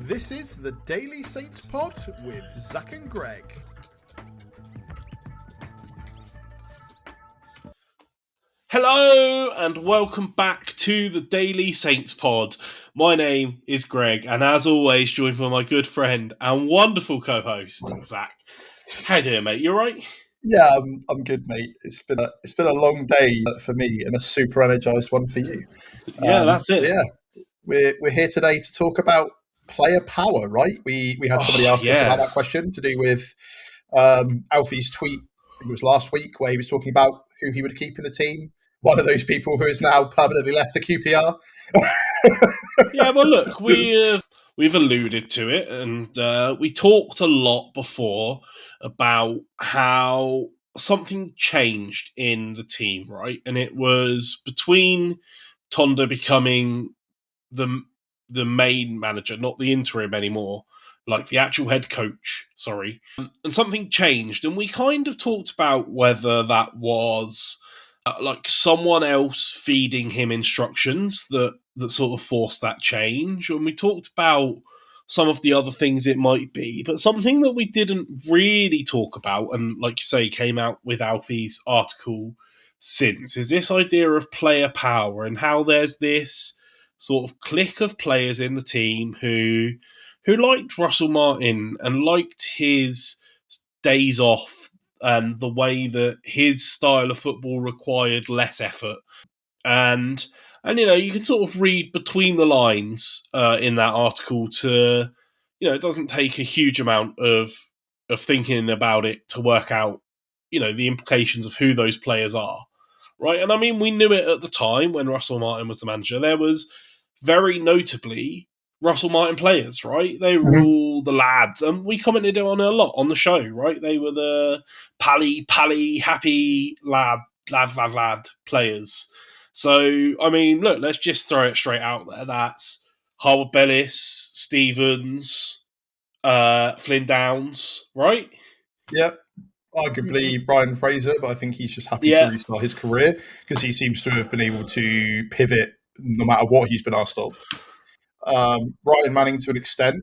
This is the Daily Saints Pod with Zach and Greg. Hello and welcome back to the Daily Saints Pod. My name is Greg, and as always, joined by my good friend and wonderful co-host Zach. How you doing, mate? You all right? Yeah, I'm good, mate. It's been a long day for me and a super energized one for you. Yeah, that's it. Yeah, we're here today to talk about player power, right? We had somebody ask us about that question to do with Alfie's tweet. I think it was last week where he was talking about who he would keep in the team. One of those people who has now permanently left the QPR. Yeah, well, look, we've alluded to it, and we talked a lot before about how something changed in the team, right? And it was between Tonda becoming the main manager, not the interim anymore, like the actual head coach, sorry. And something changed, and we kind of talked about whether that was like someone else feeding him instructions that sort of forced that change, and we talked about some of the other things it might be, but something that we didn't really talk about, and like you say, came out with Alfie's article since, is this idea of player power and how there's this sort of clique of players in the team who liked Russell Martin and liked his days off and the way that his style of football required less effort. And you know, you can sort of read between the lines in that article to, you know, it doesn't take a huge amount of thinking about it to work out, you know, the implications of who those players are. Right. And I mean, we knew it at the time when Russell Martin was the manager. There was very notably Russell Martin players, right? They were all the lads, and we commented on it a lot on the show, right? They were the pally, happy lad players. So, I mean, look, let's just throw it straight out there. That's Harwood Bellis, Stevens, Flynn Downs, right? Yep. Arguably Brian Fraser, but I think he's just happy to restart his career because he seems to have been able to pivot no matter what he's been asked of. Ryan Manning to an extent,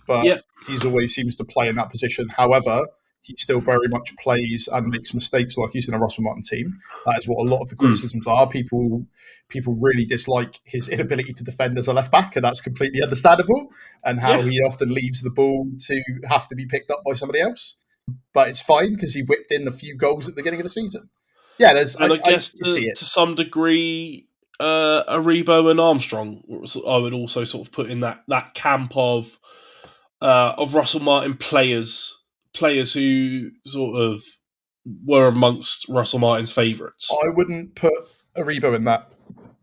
but he's always seems to play in that position. However, he still very much plays and makes mistakes like he's in a Russell Martin team. That is what a lot of the criticisms are. People really dislike his inability to defend as a left back, and that's completely understandable, and how he often leaves the ball to have to be picked up by somebody else. But it's fine because he whipped in a few goals at the beginning of the season. Yeah, I guess to some degree, Aribo and Armstrong, I would also sort of put in that camp of Russell Martin players who sort of were amongst Russell Martin's favourites. I wouldn't put Aribo in that.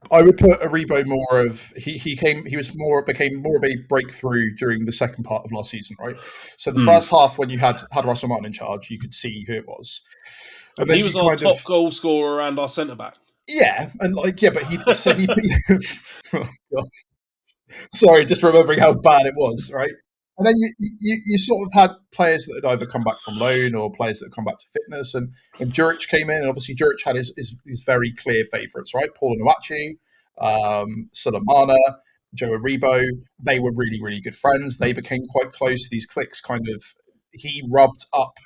I would put Aribo more of became more of a breakthrough during the second part of last season, right? So the first half, when you had Russell Martin in charge, you could see who it was. And then he was our top goal scorer and our centre back. Yeah, and but he oh God. Sorry, just remembering how bad it was, right? And then you sort of had players that had either come back from loan or players that had come back to fitness. And when Juric came in, and obviously Juric had his very clear favourites, right? Paul Onuachu, Sulemana, Joe Aribo. They were really, really good friends. They became quite close. These cliques he rubbed up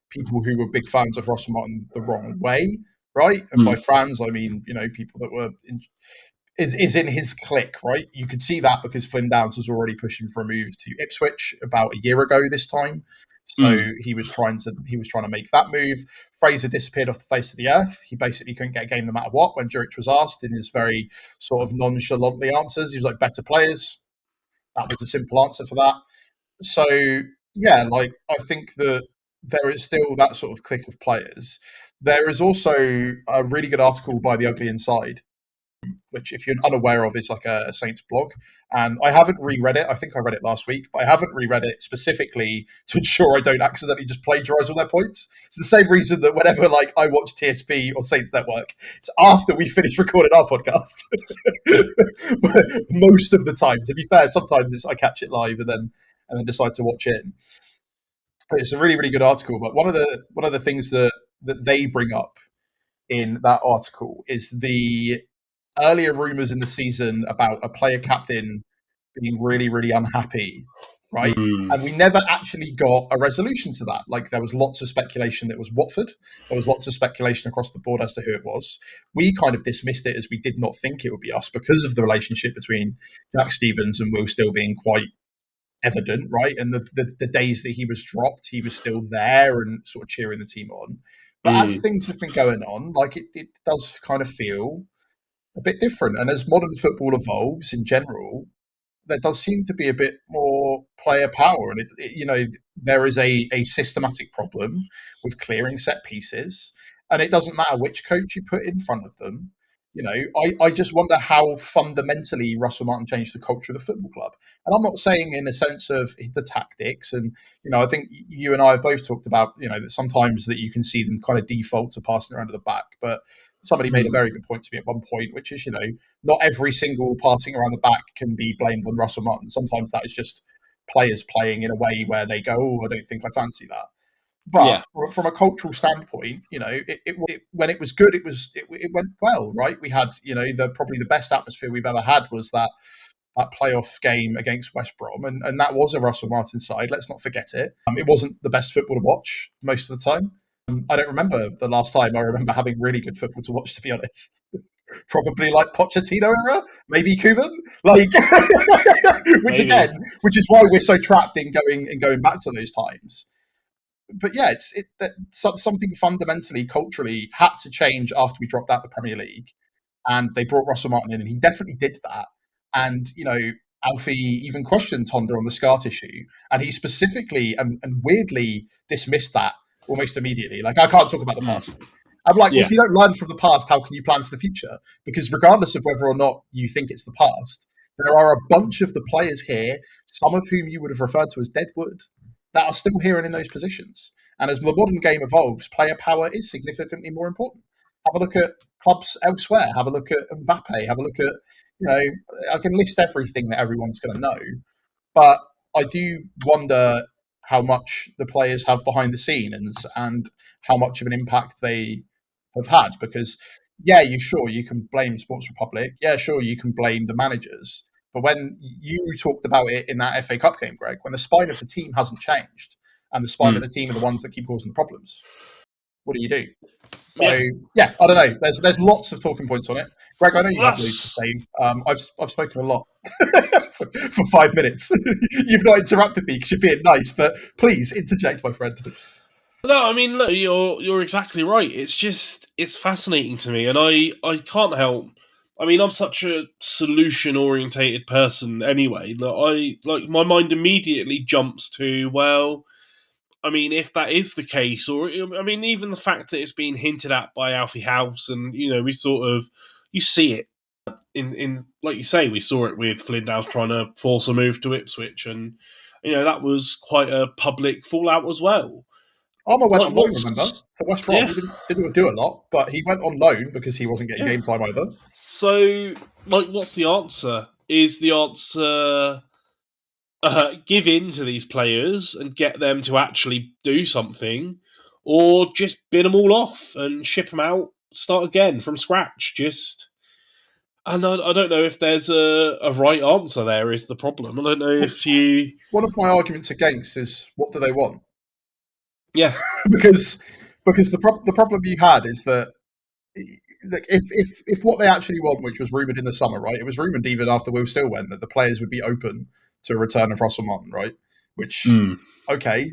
people who were big fans of Russell Martin the wrong way, right? And by fans, I mean, you know, people that were is in his clique, right? You could see that because Flynn Downs was already pushing for a move to Ipswich about a year ago this time. So he was trying to make that move. Fraser disappeared off the face of the earth. He basically couldn't get a game no matter what. When Juric was asked in his very sort of nonchalantly answers, he was like, better players. That was a simple answer for that. So yeah, like I think that there is still that sort of clique of players. There is also a really good article by The Ugly Inside, which if you're unaware of is like a Saints blog. And I haven't reread it. I think I read it last week, but I haven't reread it specifically to ensure I don't accidentally just plagiarize all their points. It's the same reason that whenever like I watch TSP or Saints Network, it's after we finish recording our podcast. Most of the time, to be fair, sometimes I catch it live and then decide to watch it. It's a really, really good article. But one of the things that they bring up in that article is the earlier rumours in the season about a player captain being really, really unhappy right? And we never actually got a resolution to that. Like, there was lots of speculation that it was Watford. There was lots of speculation across the board as to who it was. We kind of dismissed it as we did not think it would be us because of the relationship between Jack Stevens and Will Still being quite evident, right? And the days that he was dropped, he was still there and sort of cheering the team on. But as things have been going on, like, it does kind of feel a bit different. And as modern football evolves in general, there does seem to be a bit more player power. And, there is a systematic problem with clearing set pieces. And it doesn't matter which coach you put in front of them. I just wonder how fundamentally Russell Martin changed the culture of the football club. And I'm not saying in a sense of the tactics. And, I think you and I have both talked about, that sometimes that you can see them kind of default to passing around to the back. But somebody made a very good point to me at one point, which is, not every single passing around the back can be blamed on Russell Martin. Sometimes that is just players playing in a way where they go, oh, I don't think I fancy that. But from a cultural standpoint, when it was good, it went well, right? We had, probably the best atmosphere we've ever had was that playoff game against West Brom, and that was a Russell Martin side. Let's not forget it. It wasn't the best football to watch most of the time. I don't remember the last time I remember having really good football to watch, to be honest. Probably like Pochettino era, maybe Cuban, which is why we're so trapped in going back to those times. But yeah, something fundamentally, culturally had to change after we dropped out the Premier League, and they brought Russell Martin in, and he definitely did that. And Alfie even questioned Tonda on the SCART issue, and he specifically and weirdly dismissed that almost immediately. Like, I can't talk about the past. I'm like, well, if you don't learn from the past, how can you plan for the future? Because regardless of whether or not you think it's the past, there are a bunch of the players here, some of whom you would have referred to as deadwood, that are still here and in those positions. And as the modern game evolves, player power is significantly more important. Have a look at clubs elsewhere. Have a look at Mbappe. Have a look at, I can list everything that everyone's going to know. But I do wonder how much the players have behind the scenes and how much of an impact they have had. Because, yeah, you can blame Sports Republic. Yeah, sure, you can blame the managers. But when you talked about it in that FA Cup game, Greg, when the spine of the team hasn't changed and the spine of the team are the ones that keep causing the problems, what do you do? So, yeah, I don't know. There's lots of talking points on it. Greg, I know you have loads to say. I've spoken a lot for 5 minutes. You've not interrupted me because you're being nice, but please interject, my friend. No, I mean, look, you're exactly right. It's fascinating to me, and I can't help. I mean, I'm such a solution-orientated person anyway. Like my mind immediately jumps to, well, I mean, if that is the case, or I mean, even the fact that it's been hinted at by Alfie House, and we sort of you see it in like you say, we saw it with Flindhouse trying to force a move to Ipswich, and that was quite a public fallout as well. Armour went on loan, remember? For West Brom, he didn't do a lot, but he went on loan because he wasn't getting game time either. So, what's the answer? Is the answer give in to these players and get them to actually do something, or just bin them all off and ship them out, start again from scratch? And I don't know if there's a right answer there is the problem. I don't know if you... One of my arguments against is, what do they want? Yeah. because the problem you had is that if what they actually want, which was rumoured in the summer, right? It was rumoured even after Will Still went that the players would be open to a return of Russell Martin, right? Which, okay.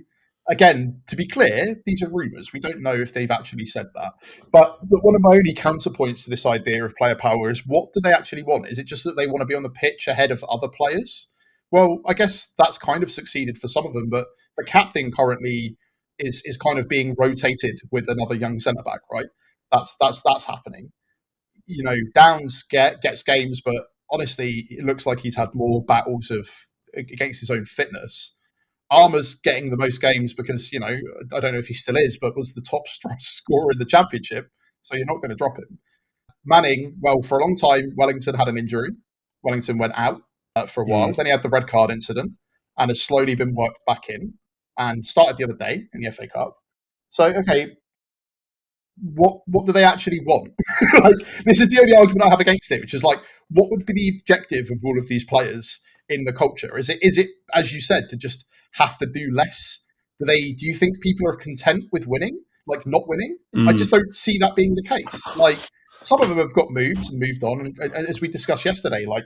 Again, to be clear, these are rumours. We don't know if they've actually said that. But one of my only counterpoints to this idea of player power is, what do they actually want? Is it just that they want to be on the pitch ahead of other players? Well, I guess that's kind of succeeded for some of them, but the captain currently is kind of being rotated with another young centre-back, right? That's happening. Downs gets games, but honestly, it looks like he's had more battles against his own fitness. Armour's getting the most games because, I don't know if he still is, but was the top scorer in the Championship, so you're not going to drop him. Manning, well, for a long time, Wellington had an injury. Wellington went out for a while. Then he had the red card incident and has slowly been worked back in and started the other day in the FA Cup. So, okay, what do they actually want? This is the only argument I have against it, which is like, what would be the objective of all of these players in the culture? Is it as you said, to just have to do less? Do you think people are content with winning, like not winning? I just don't see that being the case. Like, some of them have got moves and moved on, and as we discussed yesterday, like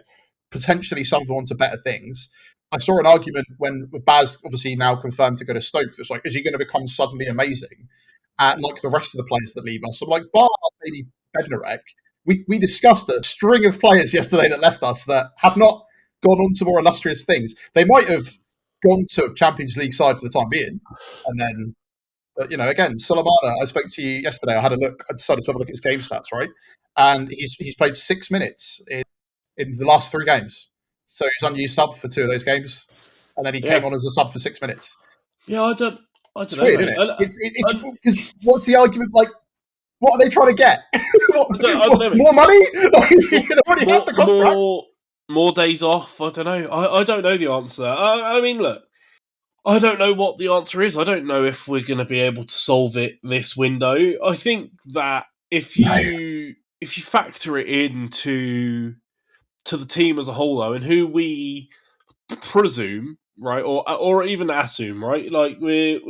potentially some of them onto better things. I saw an argument when with Baz obviously now confirmed to go to Stoke. It's like, is he going to become suddenly amazing like the rest of the players that leave us? So like, bar maybe Bednarek, we discussed a string of players yesterday that left us that have not gone on to more illustrious things. They might have gone to a Champions League side for the time being, and then, but again, Solomana. I spoke to you yesterday. I had a look. I decided to have a look at his game stats, right? And he's played 6 minutes in the last 3 games. So he's unused sub for 2 of those games, and then he came on as a sub for 6 minutes. Yeah, I don't It's know. weird, isn't it? It's because what's the argument? Like, what are they trying to get? More money? They already have the contract. More days off. I don't know. I don't know the answer. I mean, look, I don't know what the answer is. I don't know if we're going to be able to solve it this window. I think that if you factor it into the team as a whole, though, and who we presume, right, or even assume, right, like we're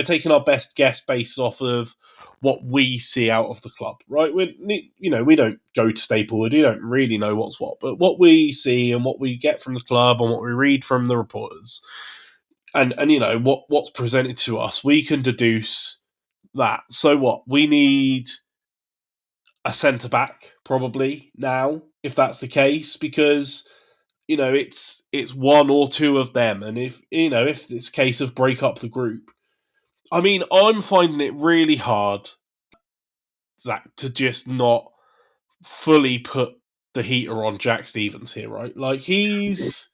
taking our best guess based off of what we see out of the club, right? We don't go to Staplewood, we don't really know what's what, but what we see and what we get from the club and what we read from the reporters, and what's presented to us, we can deduce that. So what we need a centre back probably now, if that's the case, because it's one or two of them, and if it's a case of break up the group. I mean, I'm finding it really hard, Zach, to just not fully put the heater on Jack Stevens here, right? Like, he's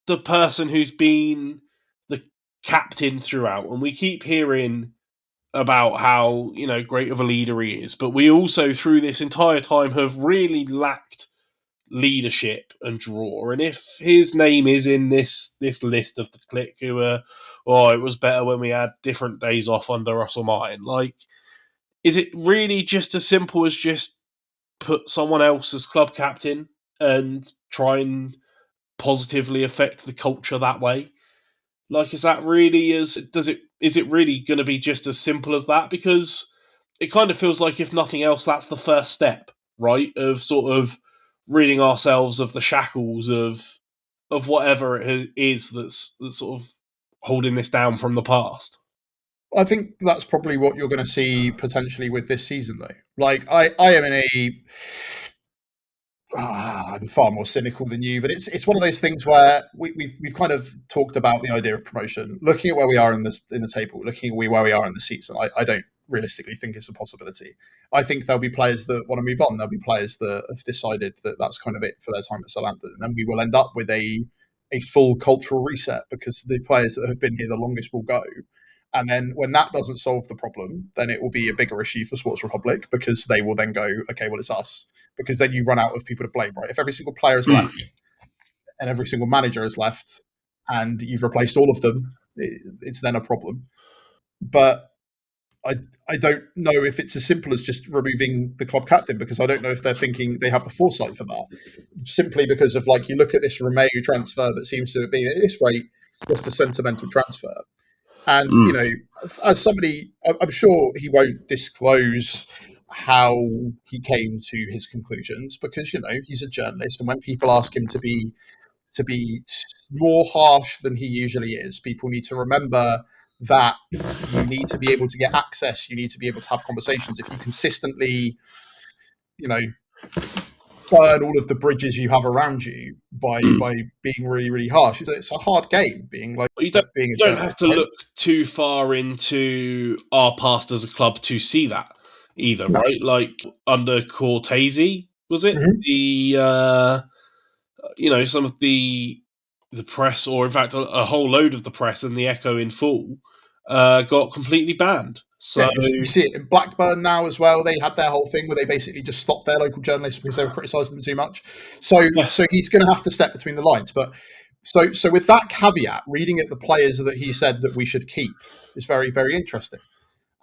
the person who's been the captain throughout, and we keep hearing about how great of a leader he is, but we also through this entire time have really lacked leadership and draw. And if his name is in this list of the clique who it was better when we had different days off under Russell Martin, like, is it really just as simple as just put someone else as club captain and try and positively affect the culture that way? Like, is it really going to be just as simple as that? Because it kind of feels like, if nothing else, that's the first step, right, of sort of ridding ourselves of the shackles of whatever it is that's sort of holding this down from the past. I think that's probably what you're going to see potentially with this season, though. Like, I am in I'm far more cynical than you, but it's one of those things where we've kind of talked about the idea of promotion. Looking at where we are in the table, looking at where we are in the season, I don't realistically think it's a possibility. I think there'll be players that want to move on. There'll be players that have decided that that's kind of it for their time at Southampton, and then we will end up with a full cultural reset, because the players that have been here the longest will go. And then when that doesn't solve the problem, then it will be a bigger issue for Sports Republic, because they will then go, okay, well, it's us. Because then you run out of people to blame, right? If every single player is left and every single manager is left and you've replaced all of them, it's then a problem. But I don't know if it's as simple as just removing the club captain, because I don't know if they're thinking they have the foresight for that. Simply because of, like, you look at this Romeu transfer that seems to be, at this rate, just a sentimental transfer. And, as somebody, I'm sure he won't disclose how he came to his conclusions, because, he's a journalist. And when people ask him to be more harsh than he usually is, people need to remember that you need to be able to get access. You need to be able to have conversations. If you consistently, burn all of the bridges you have around you by being really, really harsh, it's a hard game being like. You don't have to look too far into our past as a club to see that either, no. Right? Like, under Cortese, was it? Mm-hmm. The some of the press, or in fact a whole load of the press and the Echo in full, got completely banned. So yeah, you see it in Blackburn now as well. They had their whole thing where they basically just stopped their local journalists because they were criticising them too much. So he's going to have to step between the lines. But so with that caveat, reading at the players that he said that we should keep is very, very interesting.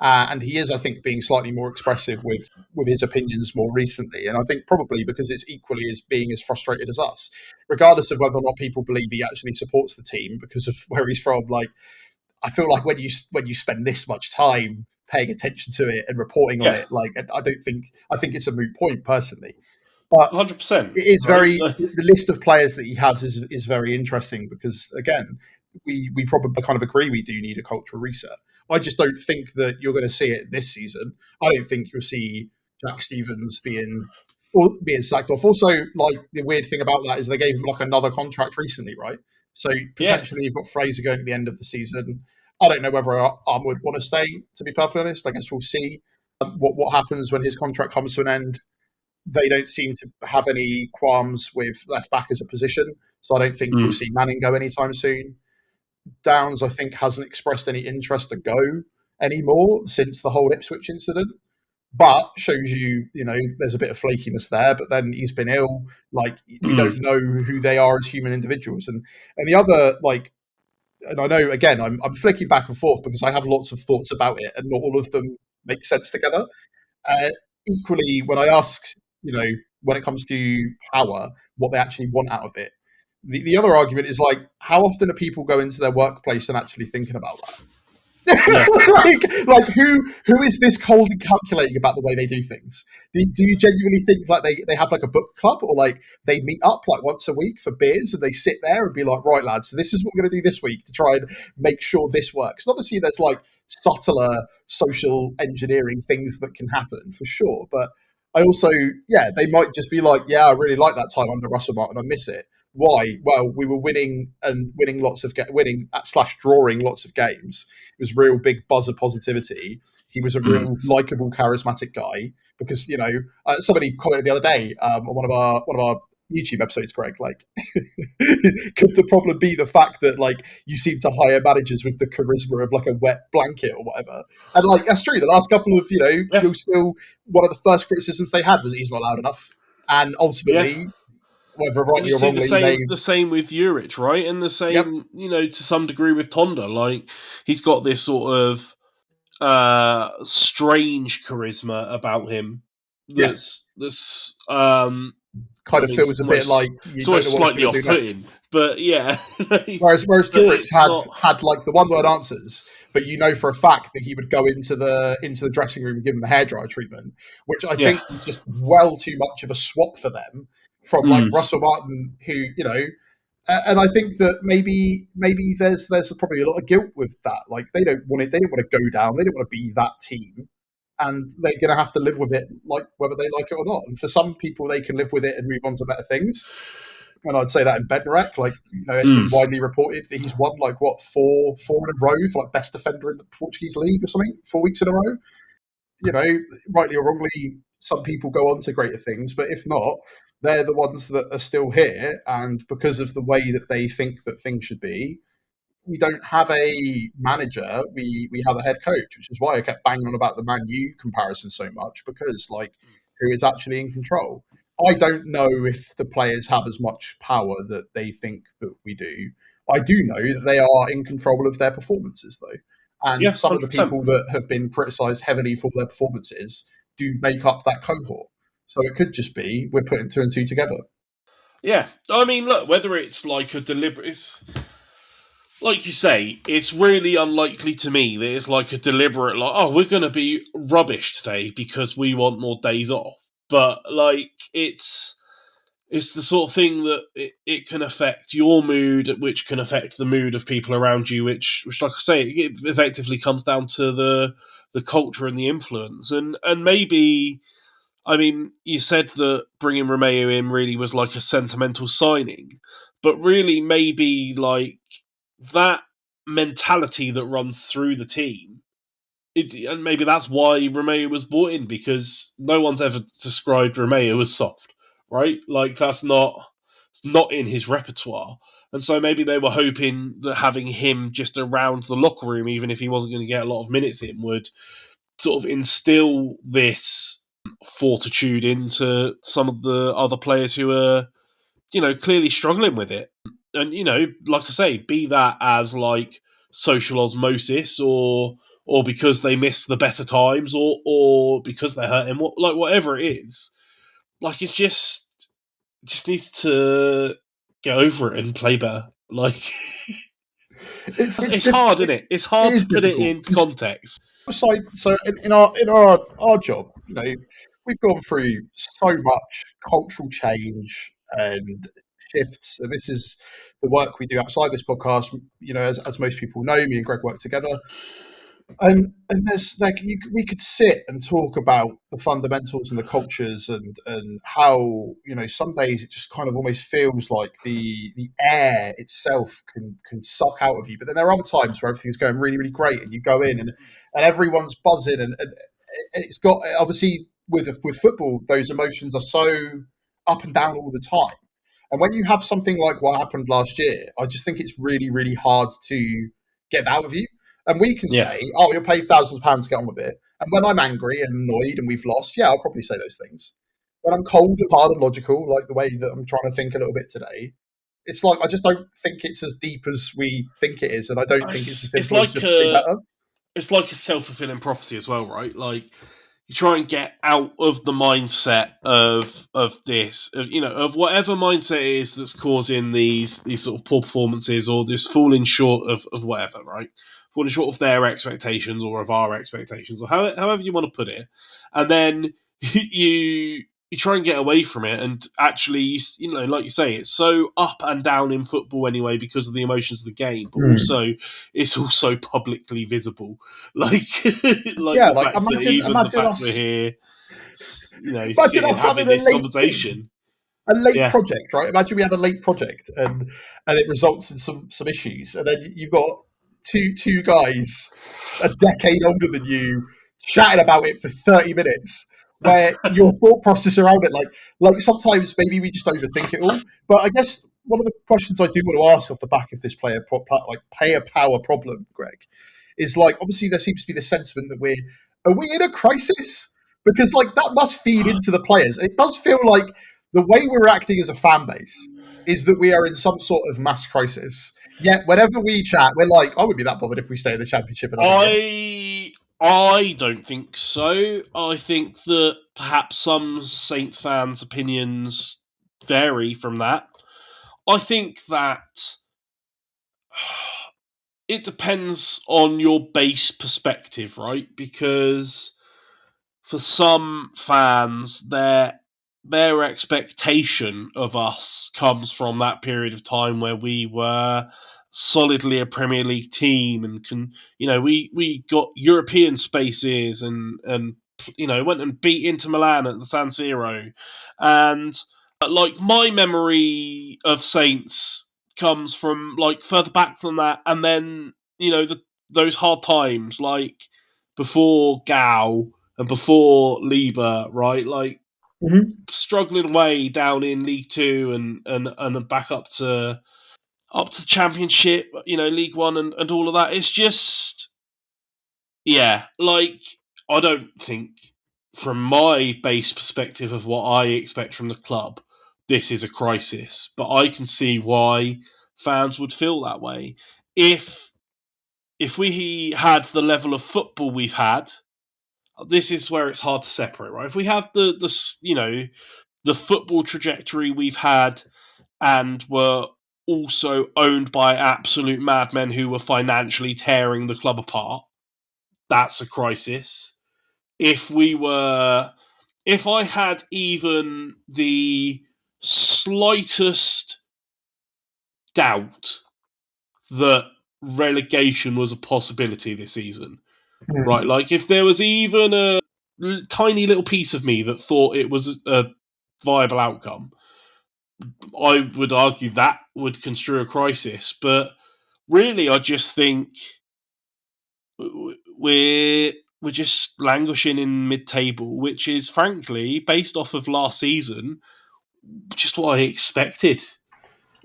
And he is, I think, being slightly more expressive with his opinions more recently. And I think probably because it's equally as being as frustrated as us, regardless of whether or not people believe he actually supports the team because of where he's from. Like, I feel like when you spend this much time paying attention to it and reporting on Yeah, it, like I think it's a moot point personally. But 100%. it is Right? very the list of players that he has is very interesting because again, we probably kind of agree we do need a cultural reset. I just don't think that you're going to see it this season. I don't think you'll see Jack Stevens being sacked off. Also, like the weird thing about that is they gave him like another contract recently, right? So Yeah. potentially you've got Fraser going at the end of the season. I don't know whether Arm would want to stay. To be perfectly honest, I guess we'll see what happens when his contract comes to an end. They don't seem to have any qualms with left back as a position, so I don't think we'll see Manning go anytime soon. Downs, I think, hasn't expressed any interest to go anymore since the whole Ipswich incident, but shows you, there's a bit of flakiness there. But then he's been ill. Like we don't know who they are as human individuals, and the other and I know again I'm flicking back and forth because I have lots of thoughts about it, and not all of them make sense together. Uh, Equally, when I ask, when it comes to power, what they actually want out of it, the other argument is like, how often do people go into their workplace and actually thinking about that? Yeah. like who is this cold and calculating about the way they do things? Do you genuinely think like they have like a book club or like they meet up like once a week for beers and they sit there and be like, right lads, so this is what we're going to do this week to try and make sure this works? And obviously there's like subtler social engineering things that can happen for sure, but I also, yeah, they might just be like, yeah, I really like that time under Russell Martin, I miss it. Why? Well, we were winning lots of winning / drawing lots of games. It was real big buzz of positivity. He was a real likable, charismatic guy. Because somebody commented the other day on one of our YouTube episodes, Greg. Like, could the problem be the fact that like you seem to hire managers with the charisma of like a wet blanket or whatever? And like that's true. The last couple of Yeah. you'll still one of the first criticisms they had was he's not loud enough, and Yeah. ultimately, whether And you rightly or see the wrongly, same they the same with Juric, right? And the yep. same, to some degree with Tonda. Like he's got this sort of strange charisma about him Yeah, that's kind of feels a bit like it's you don't know almost what he's slightly going to off do next. putting. But yeah. Whereas But George it's not had like the one word answers, but you know for a fact that he would go into the dressing room and give him the hairdryer treatment, which I yeah. think is just well too much of a swap for them from like Russell Martin, who and I think that maybe there's probably a lot of guilt with that. Like they don't want it, they don't want to go down, they don't want to be that team, and they're going to have to live with it, like whether they like it or not. And for some people, they can live with it and move on to better things. And I'd say that in Bednarek, like it's been widely reported that he's won like what four in a row for like best defender in the Portuguese league or something, 4 weeks in a row. Rightly or wrongly, some people go on to greater things, but if not, they're the ones that are still here, and because of the way that they think that things should be, we don't have a manager. We have a head coach, which is why I kept banging on about the Man U comparison so much because like who is actually in control. I don't know if the players have as much power that they think that we do. I do know that they are in control of their performances though. Yeah, And some of the 100%. people that have been criticised heavily for their performances do make up that cohort. So it could just be we're putting two and two together. Yeah. I mean, look, whether it's like a deliberate like you say, it's really unlikely to me that it's like a deliberate, like, oh, we're going to be rubbish today because we want more days off. But like, it's the sort of thing that it can affect your mood, which can affect the mood of people around you. Which, like I say, it effectively comes down to the culture and the influence, and maybe. I mean, you said that bringing Romeo in really was like a sentimental signing, but really maybe like that mentality that runs through the team. And maybe that's why Romeo was brought in because no one's ever described Romeo as soft, right? Like it's not in his repertoire. And so maybe they were hoping that having him just around the locker room, even if he wasn't going to get a lot of minutes in, would sort of instill this fortitude into some of the other players who are, clearly struggling with it. And, like I say, be that as like social osmosis or or because they miss the better times, or because they hurt him, whatever it is. Like, it just needs to get over it and play better. Like, it's hard, isn't it? It's hard to put it into context. So in our job, we've gone through so much cultural change and shifts, and this is the work we do outside this podcast. As most people know, me and Greg work together. And there's we could sit and talk about the fundamentals and the cultures and how some days it just kind of almost feels like the air itself can suck out of you. But then there are other times where everything's going really, really great, and you go in and everyone's buzzing, and it's got, obviously, with football, those emotions are so up and down all the time. And when you have something like what happened last year, I just think it's really, really hard to get that out of you. And we can say, "Oh, you'll pay thousands of pounds to get on with it." And when I'm angry and annoyed and we've lost, yeah, I'll probably say those things. When I'm cold and hard and logical, like the way that I'm trying to think a little bit today, it's like I just don't think it's as deep as we think it is, and I don't think it's as simple as just be better. It's like a self-fulfilling prophecy as well, right? Like, you try and get out of the mindset of this, of whatever mindset it is that's causing these sort of poor performances, or just falling short of whatever, right? Falling short of their expectations or of our expectations, or however you want to put it, and then you try and get away from it, and actually, like you say, it's so up and down in football anyway because of the emotions of the game, but also it's also publicly visible, like the fact that even the fact we're here, sitting having this conversation. A late project, right? Imagine we have a late project and it results in some issues, and then you've got two guys a decade older than you chatting about it for 30 minutes, where your thought process around it, like sometimes maybe we just overthink it all. But I guess one of the questions I do want to ask off the back of this player power problem, Greg, is obviously there seems to be the sentiment that are we in a crisis? Because that must feed into the players. It does feel like the way we're acting as a fan base is that we are in some sort of mass crisis. Yet whenever we chat, we're like, I wouldn't be that bothered if we stay in the Championship another year. I don't think so. I think that perhaps some Saints fans' opinions vary from that. I think that it depends on your base perspective, right? Because for some fans, their expectation of us comes from that period of time where we were solidly a Premier League team, and we got European spaces, and went and beat Inter Milan at the San Siro, and my memory of Saints comes from further back than that, and then those hard times before Gao and before Lieber, right? Struggling away down in League Two and back up to the Championship, League One and all of that. It's just, I don't think, from my base perspective of what I expect from the club, this is a crisis. But I can see why fans would feel that way. If we had the level of football we've had, this is where it's hard to separate, right? If we have the football trajectory we've had, and were also owned by absolute madmen who were financially tearing the club apart, that's a crisis. If I had even the slightest doubt that relegation was a possibility this season, right? If there was even a tiny little piece of me that thought it was a viable outcome, I would argue that would construe a crisis. But really, I just think we're just languishing in mid-table, which is, frankly, based off of last season, just what I expected.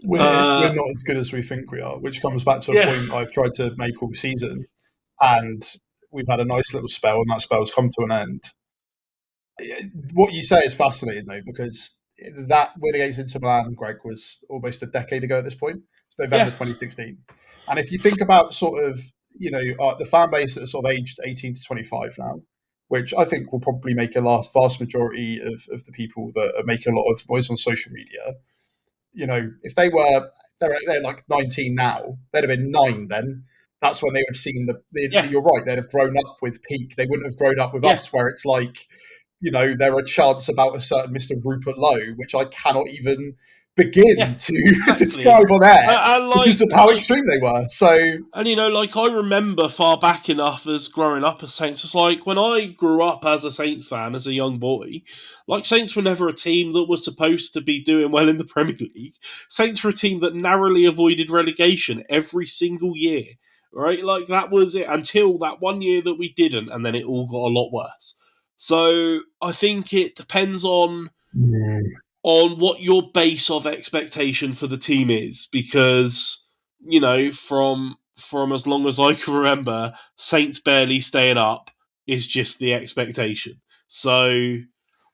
We're not as good as we think we are, which comes back to a point I've tried to make all season. And we've had a nice little spell, and that spell's come to an end. What you say is fascinating, though, because that win against Inter Milan, Greg, was almost a decade ago at this point. It's November 2016. And if you think about sort of, the fan base that are sort of aged 18 to 25 now, which I think will probably make a vast majority of the people that are making a lot of noise on social media. If they're like 19 now, they'd have been 9 then. That's when they would have seen Yeah, you're right, they'd have grown up with Peak. They wouldn't have grown up with yeah, us, where it's like, there are chants about a certain Mr. Rupert Lowe, which I cannot even begin yeah, to exactly. describe on air And because of how extreme they were. So, and like I remember far back enough as growing up as Saints. It's like when I grew up as a Saints fan, as a young boy, like Saints were never a team that was supposed to be doing well in the Premier League. Saints were a team that narrowly avoided relegation every single year, right? Like that was it until that one year that we didn't, and then it all got a lot worse. So I think it depends on what your base of expectation for the team is, because from as long as I can remember, Saints barely staying up is just the expectation. So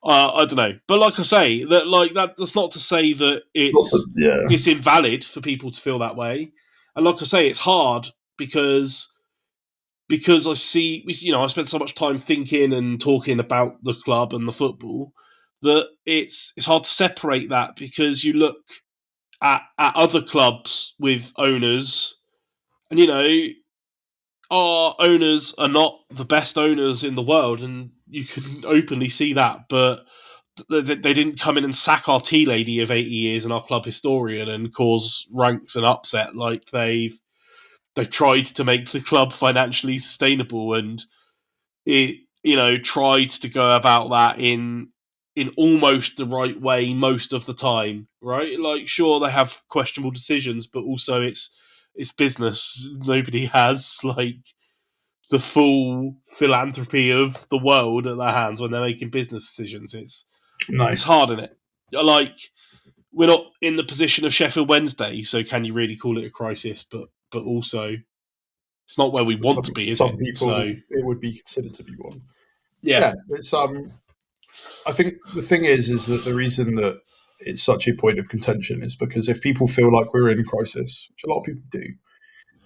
I don't know, but like I say, that's not to say that yeah. it's invalid for people to feel that way. And like I say, it's hard because I see, I spend so much time thinking and talking about the club and the football that it's hard to separate that, because you look at other clubs with owners, and our owners are not the best owners in the world, and you can openly see that. But they didn't come in and sack our tea lady of 80 years and our club historian and cause ranks and upset. Like they've tried to make the club financially sustainable, and it tried to go about that in almost the right way most of the time, right? Like, sure, they have questionable decisions, but also it's business. Nobody has like the full philanthropy of the world at their hands when they're making business decisions. No. It's hard, isn't it? Like, we're not in the position of Sheffield Wednesday, so can you really call it a crisis? But also, it's not where we For want to be, is some it? So people, it would be considered to be one. yeah, Yeah, it's I think the thing is that the reason that it's such a point of contention is because if people feel like we're in a crisis, which a lot of people do,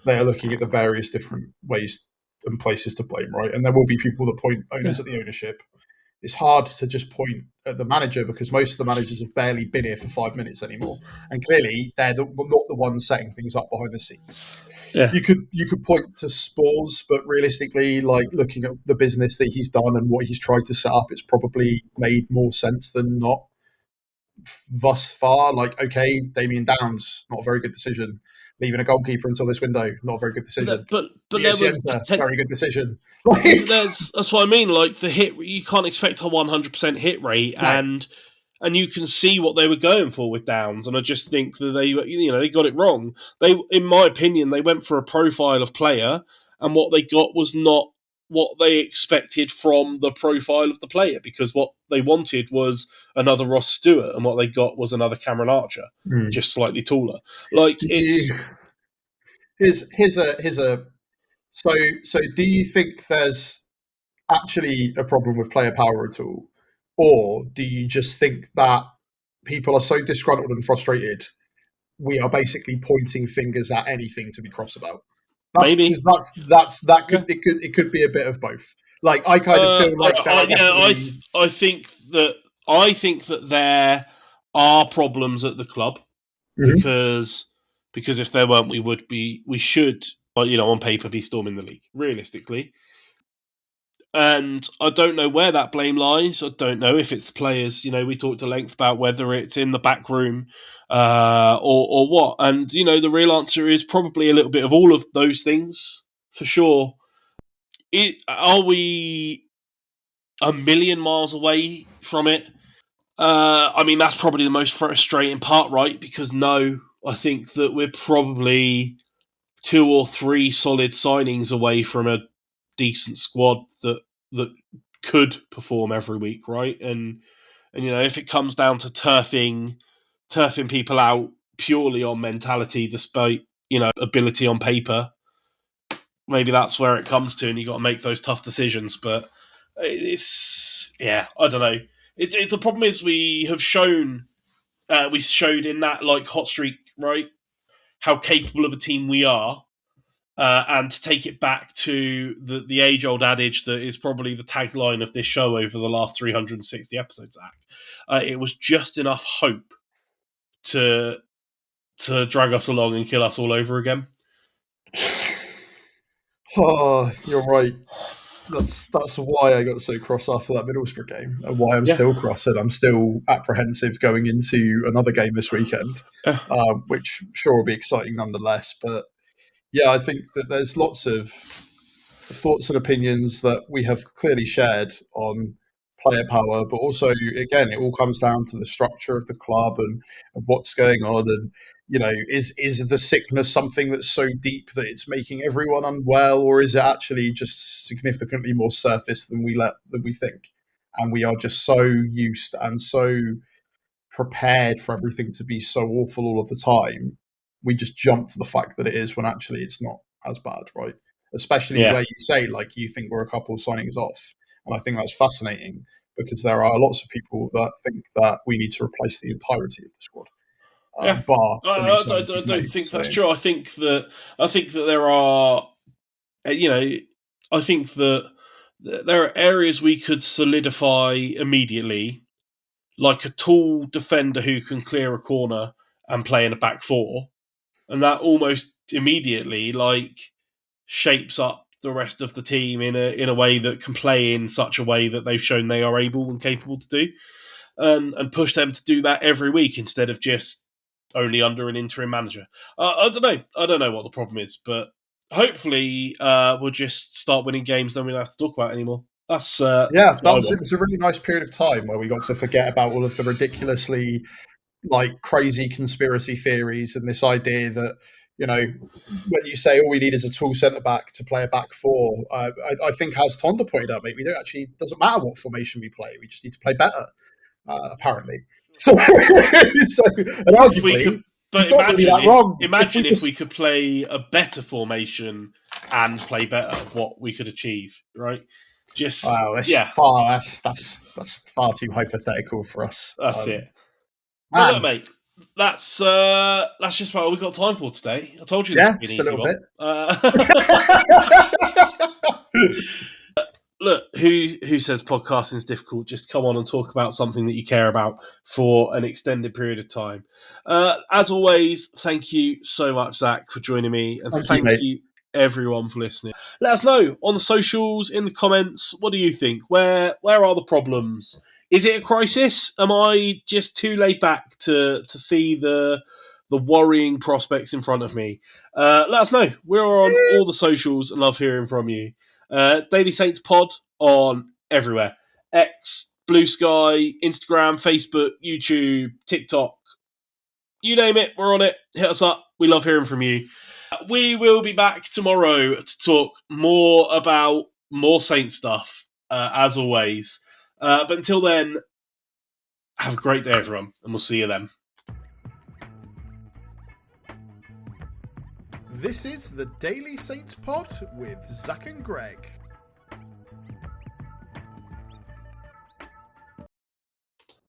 they are looking at the various different ways and places to blame, right? And there will be people that point owners yeah. at the ownership. It's hard to just point at the manager because most of the managers have barely been here for 5 minutes anymore, and clearly they're not the ones setting things up behind the scenes. Yeah. You could point to Spores, but realistically, like looking at the business that he's done and what he's tried to set up, it's probably made more sense than not thus far. Like, okay, Damien Downs, not a very good decision. Leaving a goalkeeper until this window, not a very good decision. But there was Miosienza, very good decision. that's what I mean. Like the hit, you can't expect a 100% hit rate, No. and you can see what they were going for with Downs. And I just think that they got it wrong. In my opinion, they went for a profile of player, and what they got was not what they expected from the profile of the player, because what they wanted was another Ross Stewart, and what they got was another Cameron Archer, just slightly taller. Like it's Here's a so do you think there's actually a problem with player power at all? Or do you just think that people are so disgruntled and frustrated, we are basically pointing fingers at anything to be cross about? That's maybe. because that Yeah. could be a bit of both. Like I kind of feel like there are definitely I think that there are problems at the club, Mhm. because if there weren't, we should, on paper, be storming the league realistically. And I don't know where that blame lies. I don't know if it's the players. We talked at length about whether it's in the back room, or what. And the real answer is probably a little bit of all of those things for sure. Are we a million miles away from it? I mean, that's probably the most frustrating part, right? Because no, I think that we're probably 2 or 3 solid signings away from a decent squad that could perform every week, right? And if it comes down to turfing people out purely on mentality, despite ability on paper, maybe that's where it comes to, and you got to make those tough decisions. But I don't know. The problem is we showed in that like hot streak, right, how capable of a team we are. and to take it back to the age-old adage that is probably the tagline of this show over the last 360 episodes, Zach. It was just enough hope to drag us along and kill us all over again. Oh, you're right. That's why I got so cross after that Middlesbrough game, and why I'm still cross, and I'm still apprehensive going into another game this weekend, which sure will be exciting nonetheless. But yeah, I think that there's lots of thoughts and opinions that we have clearly shared on player power, but also, again, it all comes down to the structure of the club and what's going on. And, you know, is the sickness something that's so deep that it's making everyone unwell, or is it actually just significantly more surface than we think? And we are just so used and so prepared for everything to be so awful all of the time. We just jump to the fact that it is when actually it's not as bad, right? Especially where you say, like, you think we're a couple of signings off. And I think that's fascinating because there are lots of people that think that we need to replace the entirety of the squad. Bar the new I signings don't made, think so. that's true. I think that there are, you know, I think that there are areas we could solidify immediately, like a tall defender who can clear a corner and play in a back four, and that almost immediately shapes up the rest of the team in a way that can play in such a way that they've shown they are able and capable to do, and push them to do that every week instead of just only under an interim manager. I don't know. I don't know what the problem is, but hopefully we'll just start winning games. Then we don't have to talk about it anymore. That's It was a really nice period of time where we got to forget about all of the ridiculously crazy conspiracy theories and this idea that, you know, when you say all we need is a tall centre back to play a back four, I think, as Tonda pointed out, mate, we don't actually, doesn't matter what formation we play, we just need to play better, apparently. So, and arguably, but it's not really that wrong. Imagine if we could play a better formation and play better, what we could achieve, right? Just that's far too hypothetical for us. That's it. Well, look, mate, that's just about all we've got time for today. I told you this would be an easy one. Look, who says podcasting is difficult? Just come on and talk about something that you care about for an extended period of time. As always, thank you so much, Zach, for joining me, and thank you everyone for listening. Let us know on the socials, in the comments. What do you think? Where are the problems? Is it a crisis? Am I just too laid back to see the worrying prospects in front of me? Let us know. We're on all the socials and love hearing from you. Daily Saints Pod on everywhere. X, Blue Sky, Instagram, Facebook, YouTube, TikTok. You name it, we're on it. Hit us up. We love hearing from you. We will be back tomorrow to talk more about more Saints stuff, as always. But until then, have a great day, everyone, and we'll see you then. This is the Daily Saints Pod with Zach and Greg.